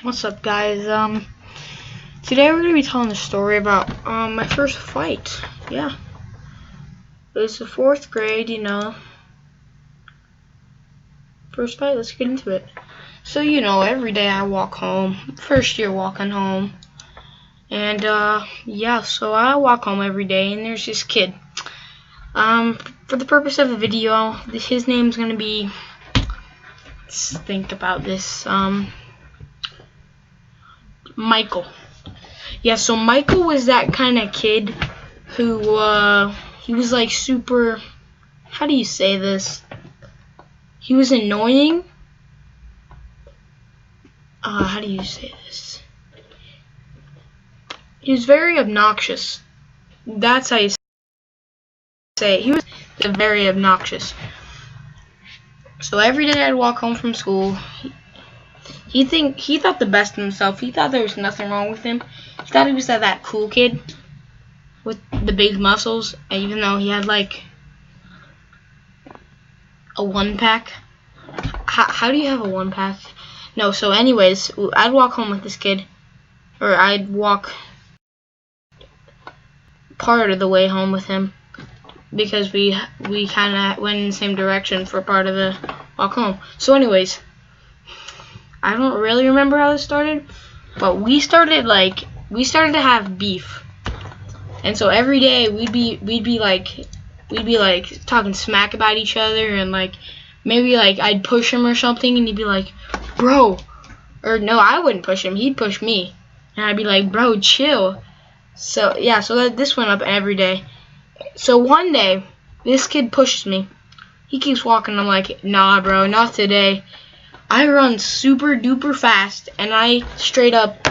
What's up, guys? Today we're gonna be telling a story about my first fight. Yeah, it was the 4th grade, first fight. Let's get into it. So every day I walk home. First year walking home, and yeah. So I walk home every day, and there's this kid. For the purpose of the video, his name's gonna be. Let's think about this. Michael. Yeah, so Michael was that kind of kid who, he was like super, how do you say this? He was annoying. How do you say this? He was very obnoxious. That's how you say it. He was very obnoxious. So every day I'd walk home from school. He thought the best of himself. He thought there was nothing wrong with him. He thought he was that cool kid with the big muscles, even though he had like a 1-pack. How do you have a 1-pack? No. So anyways, I'd walk home with this kid, or I'd walk part of the way home with him because we kind of went in the same direction for part of the walk home. So anyways. I don't really remember how this started, but we started to have beef, and so every day we'd be like talking smack about each other, and like maybe like I'd push him or something, and he'd be like, bro, or no, I wouldn't push him, he'd push me, and I'd be like, bro, chill. So yeah, so this went up every day. So one day this kid pushes me, he keeps walking, I'm like, nah, bro, not today. I run super duper fast, and I straight up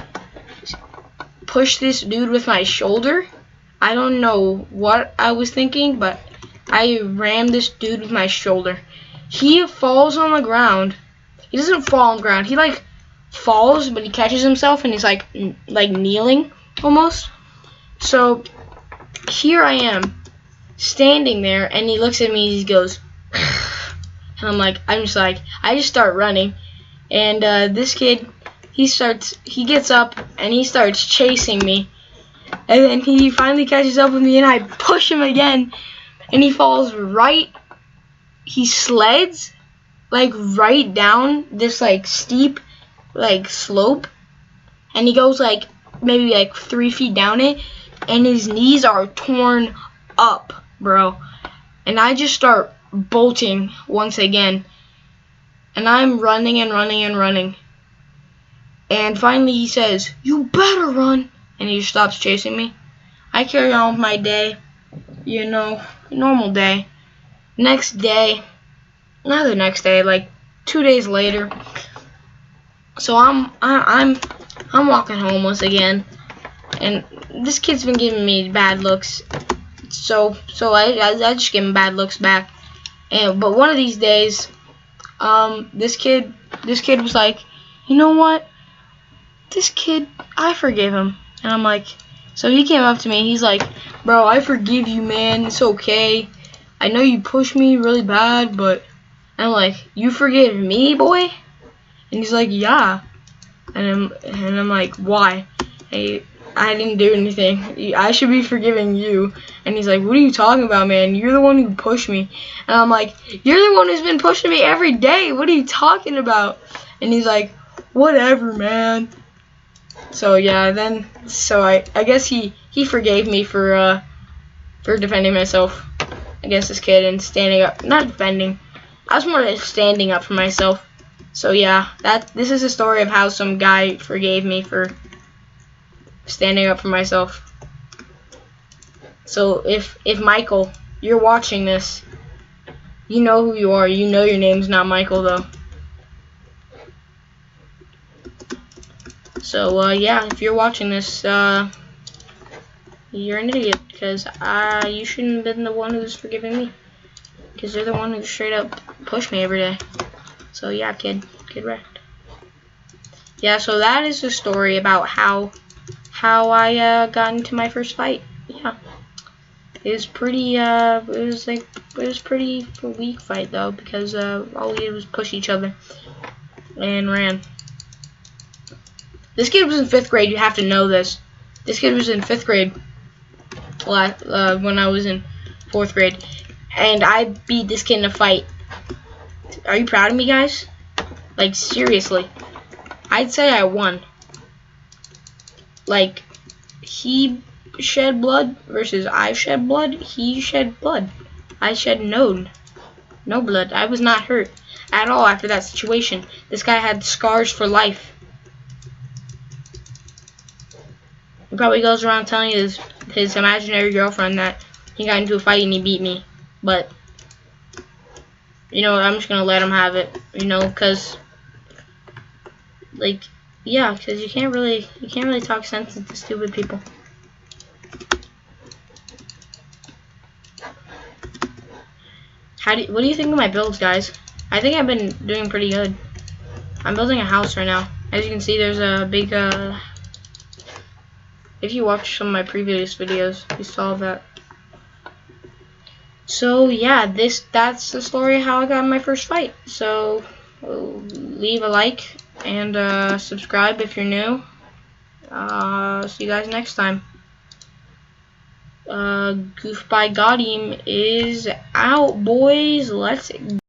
push this dude with my shoulder. I don't know what I was thinking, but I rammed this dude with my shoulder. He falls on the ground. He doesn't fall on the ground. He like falls, but he catches himself, and he's like kneeling almost. So here I am standing there, and he looks at me. He goes. And I just start running, and this kid, he gets up and he starts chasing me, and then he finally catches up with me, and I push him again, and he falls he sleds right down this steep slope, and he goes maybe 3 feet down it, and his knees are torn up, bro, and I just start bolting once again, and I'm running and running and running, and finally he says, you better run, and he stops chasing me. I carry on with my day, normal day. Next day, like 2 days later, so I'm walking home once again, and this kid's been giving me bad looks, so I just give him bad looks back. But one of these days, this kid was like, you know what? This kid, I forgive him. And I'm like, so he came up to me. He's like, bro, I forgive you, man. It's okay. I know you pushed me really bad, but and I'm like, you forgive me, boy? And he's like, yeah. And I'm like, why? Hey, I didn't do anything. I should be forgiving you. And he's like, what are you talking about, man? You're the one who pushed me. And I'm like, you're the one who's been pushing me every day. What are you talking about? And he's like, whatever, man. So yeah, I guess he forgave me for defending myself against this kid and standing up. Not defending. I was more like standing up for myself. So yeah, this is a story of how some guy forgave me for standing up for myself. So if Michael, you're watching this, you know who you are. You know your name's not Michael though. So yeah, if you're watching this, you're an idiot, because you shouldn't have been the one who's forgiving me, because you're the one who straight up pushed me every day. So yeah, kid wrecked. Yeah, so that is the story about how I got into my first fight. Yeah, it was pretty it was pretty a weak fight though, because all we did was push each other and ran. This kid was in 5th grade. You have to know this. This kid was in 5th grade when I was in 4th grade. And I beat this kid in a fight. Are you proud of me, guys? Like, seriously. I'd say I won. Like, he shed blood versus I shed blood. He shed blood. I shed no blood. I was not hurt at all after that situation. This guy had scars for life. He probably goes around telling his imaginary girlfriend that he got into a fight and he beat me. But, you know, I'm just gonna let him have it. You know, cause, like, yeah, cause you can't really talk sense to stupid people. What do you think of my builds, guys? I think I've been doing pretty good. I'm building a house right now. As you can see, there's a big, if you watched some of my previous videos, you saw that. So, yeah, that's the story of how I got in my first fight. So, leave a like and subscribe if you're new. See you guys next time. Goof by Godim is out, boys. Let's